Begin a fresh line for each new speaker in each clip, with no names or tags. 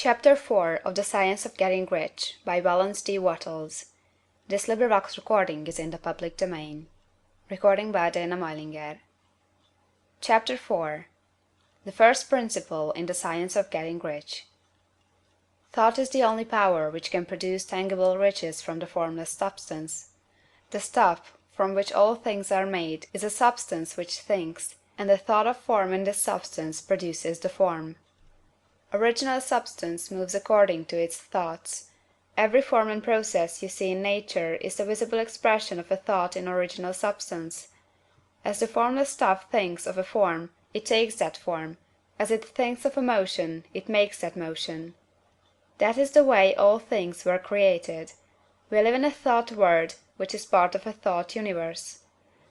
Chapter 4 of the Science of Getting Rich by Wallace D. Wattles. This recording is in the public domain. Chapter 4 The First Principle in the Science of Getting Rich. Thought is the only power which can produce tangible riches from the formless substance. The stuff from which all things are made is a substance which thinks, and the thought of form in this substance produces the form. Original substance moves according to its thoughts. Every form and process you see in nature is the visible expression of a thought in original substance. As the formless stuff thinks of a form, it takes that form; as it thinks of a motion, it makes that motion. That is the way all things were created. We live in a thought world, which is part of a thought universe.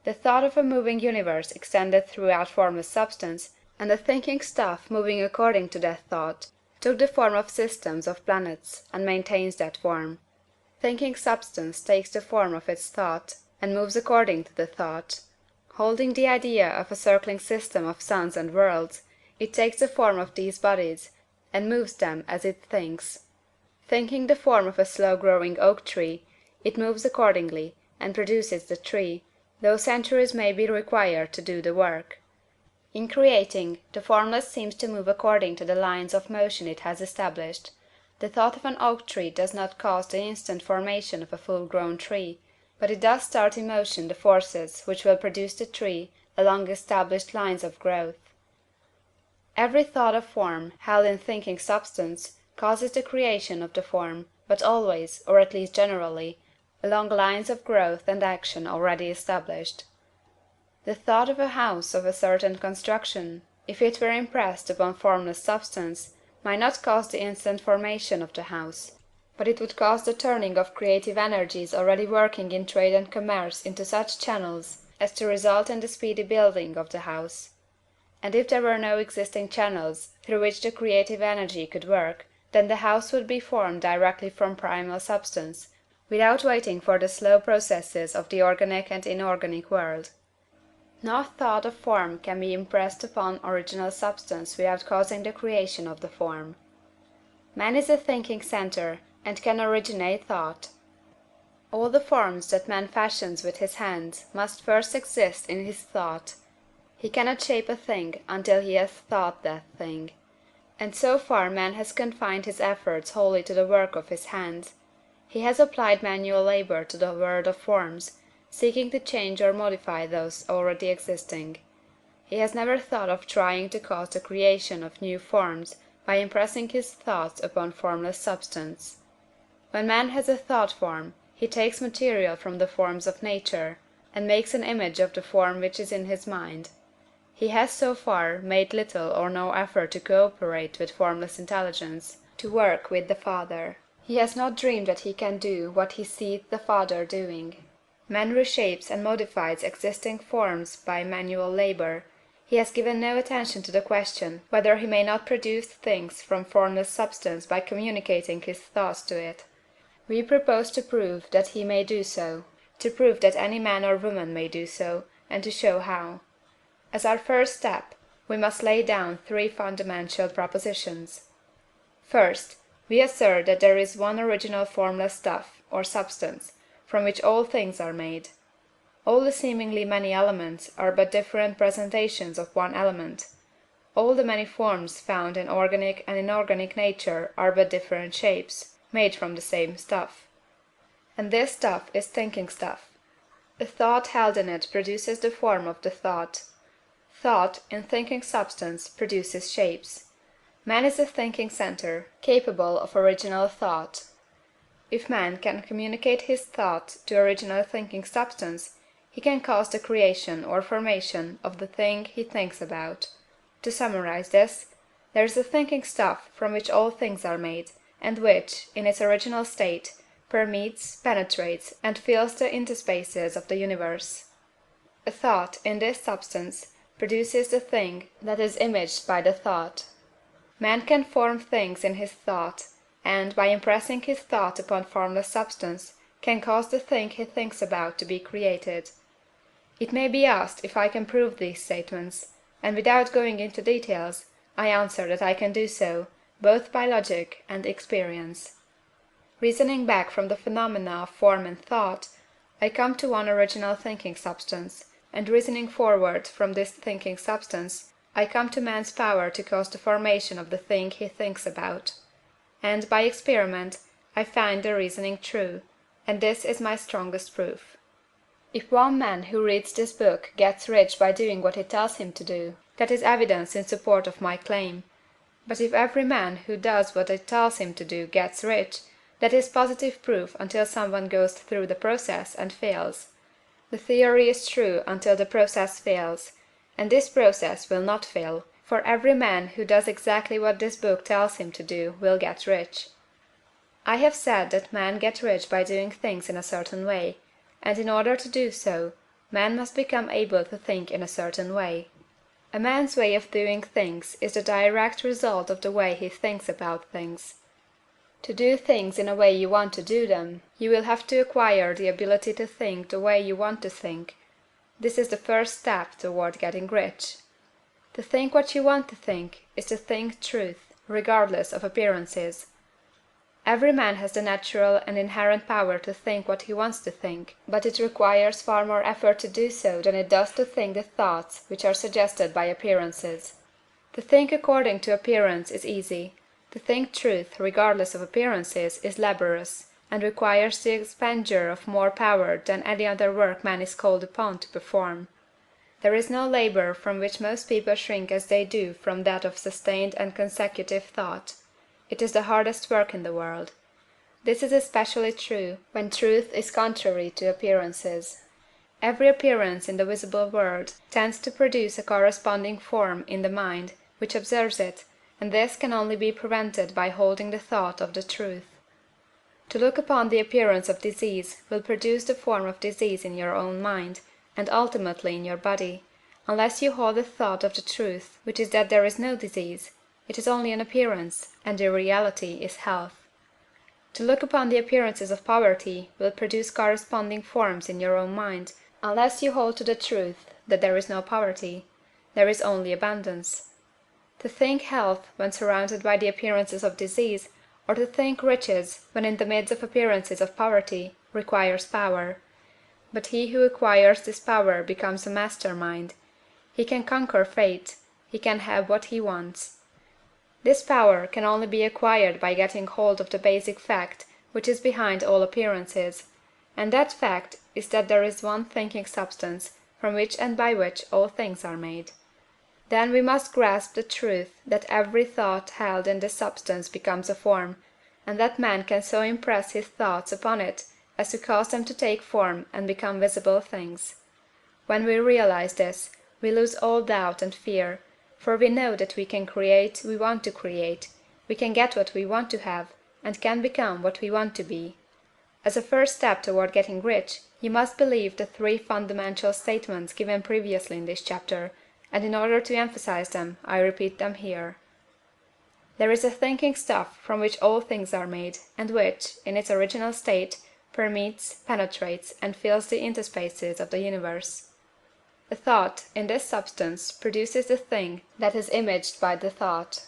The thought of a moving universe extended throughout formless substance, and the thinking stuff moving according to that thought took the form of systems of planets, and maintains that form. Thinking substance takes the form of its thought, and moves according to the thought. Holding the idea of a circling system of suns and worlds, it takes the form of these bodies, and moves them as it thinks. Thinking the form of a slow-growing oak tree, it moves accordingly, and produces the tree, though centuries may be required to do the work. In creating, the formless seems to move according to the lines of motion it has established. The thought of an oak tree does not cause the instant formation of a full-grown tree, but it does start in motion the forces which will produce the tree along established lines of growth. Every thought of form, held in thinking substance, causes the creation of the form, but always, or at least generally, along lines of growth and action already established. The thought of a house of a certain construction, if it were impressed upon formless substance, might not cause the instant formation of the house, but it would cause the turning of creative energies already working in trade and commerce into such channels as to result in the speedy building of the house. And if there were no existing channels through which the creative energy could work, then the house would be formed directly from primal substance, without waiting for the slow processes of the organic and inorganic world. No thought of form can be impressed upon original substance without causing the creation of the form. Man is a thinking centre, and can originate thought. All the forms that man fashions with his hands must first exist in his thought. He cannot shape a thing until he has thought that thing. And so far man has confined his efforts wholly to the work of his hands. He has applied manual labor to the world of forms, seeking to change or modify those already existing. He has never thought of trying to cause the creation of new forms by impressing his thoughts upon formless substance. When man has a thought form, he takes material from the forms of nature, and makes an image of the form which is in his mind. He has so far made little or no effort to cooperate with formless intelligence, to work with the Father. He has not dreamed that he can do what he sees the Father doing. Man reshapes and modifies existing forms by manual labor. He has given no attention to the question whether he may not produce things from formless substance by communicating his thoughts to it. We propose to prove that he may do so, to prove that any man or woman may do so, and to show how. As our first step, we must lay down three fundamental propositions. First, we assert that there is one original formless stuff, or substance, from which all things are made. All the seemingly many elements are but different presentations of one element. All the many forms found in organic and inorganic nature are but different shapes, made from the same stuff. And this stuff is thinking stuff. A thought held in it produces the form of the thought. Thought, in thinking substance, produces shapes. Man is a thinking centre, capable of original thought. If man can communicate his thought to original thinking substance, he can cause the creation or formation of the thing he thinks about. To summarize this, there is a thinking stuff from which all things are made, and which, in its original state, permeates, penetrates, and fills the interspaces of the universe. A thought, in this substance, produces the thing that is imaged by the thought. Man can form things in his thought, and, by impressing his thought upon formless substance, can cause the thing he thinks about to be created. It may be asked if I can prove these statements, and without going into details, I answer that I can do so, both by logic and experience. Reasoning back from the phenomena of form and thought, I come to one original thinking substance, and reasoning forward from this thinking substance, I come to man's power to cause the formation of the thing he thinks about. And, by experiment, I find the reasoning true, and this is my strongest proof. If one man who reads this book gets rich by doing what it tells him to do, that is evidence in support of my claim. But if every man who does what it tells him to do gets rich, that is positive proof until someone goes through the process and fails. The theory is true until the process fails, and this process will not fail, for every man who does exactly what this book tells him to do will get rich. I have said that men get rich by doing things in a certain way, and in order to do so, man must become able to think in a certain way. A man's way of doing things is the direct result of the way he thinks about things. To do things in a way you want to do them, you will have to acquire the ability to think the way you want to think. This is the first step toward getting rich. To think what you want to think is to think truth, regardless of appearances. Every man has the natural and inherent power to think what he wants to think, but it requires far more effort to do so than it does to think the thoughts which are suggested by appearances. To think according to appearance is easy. To think truth, regardless of appearances, is laborious, and requires the expenditure of more power than any other work man is called upon to perform. There is no labor from which most people shrink as they do from that of sustained and consecutive thought. It is the hardest work in the world. This is especially true when truth is contrary to appearances. Every appearance in the visible world tends to produce a corresponding form in the mind which observes it, and this can only be prevented by holding the thought of the truth. To look upon the appearance of disease will produce the form of disease in your own mind, and ultimately in your body, unless you hold the thought of the truth, which is that there is no disease. It is only an appearance, and the reality is health. To look upon the appearances of poverty will produce corresponding forms in your own mind, unless you hold to the truth that there is no poverty, there is only abundance. To think health when surrounded by the appearances of disease, or to think riches when in the midst of appearances of poverty, requires power. But he who acquires this power becomes a master mind. He can conquer fate, he can have what he wants. This power can only be acquired by getting hold of the basic fact which is behind all appearances, and that fact is that there is one thinking substance from which and by which all things are made. Then we must grasp the truth that every thought held in this substance becomes a form, and that man can so impress his thoughts upon it as to cause them to take form and become visible things. When we realize this, we lose all doubt and fear, for we know that we can create we want to create, we can get what we want to have, and can become what we want to be. As a first step toward getting rich, you must believe the three fundamental statements given previously in this chapter, and in order to emphasize them, I repeat them here. There is a thinking stuff from which all things are made, and which, in its original state, permeates, penetrates, and fills the interspaces of the universe. A thought, in this substance, produces the thing that is imaged by the thought.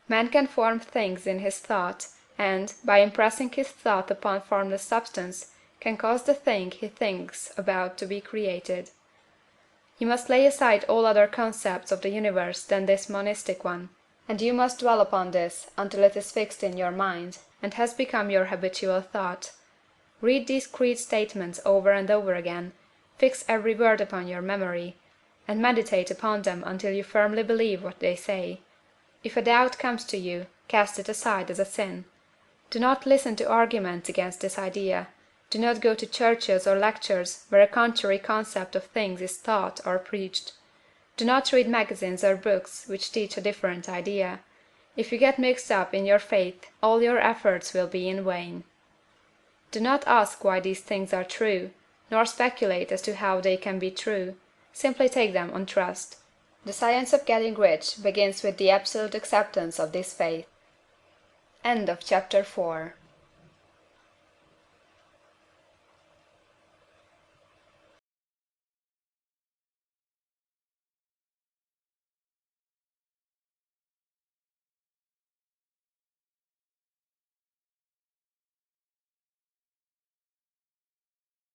Man can form things in his thought, and, by impressing his thought upon formless substance, can cause the thing he thinks about to be created. You must lay aside all other concepts of the universe than this monistic one, and you must dwell upon this until it is fixed in your mind, and has become your habitual thought. Read these creed statements over and over again, fix every word upon your memory, and meditate upon them until you firmly believe what they say. If a doubt comes to you, cast it aside as a sin. Do not listen to arguments against this idea. Do not go to churches or lectures where a contrary concept of things is taught or preached. Do not read magazines or books which teach a different idea. If you get mixed up in your faith, all your efforts will be in vain. Do not ask why these things are true, nor speculate as to how they can be true. Simply take them on trust. The science of getting rich begins with the absolute acceptance of this faith. End of chapter 4.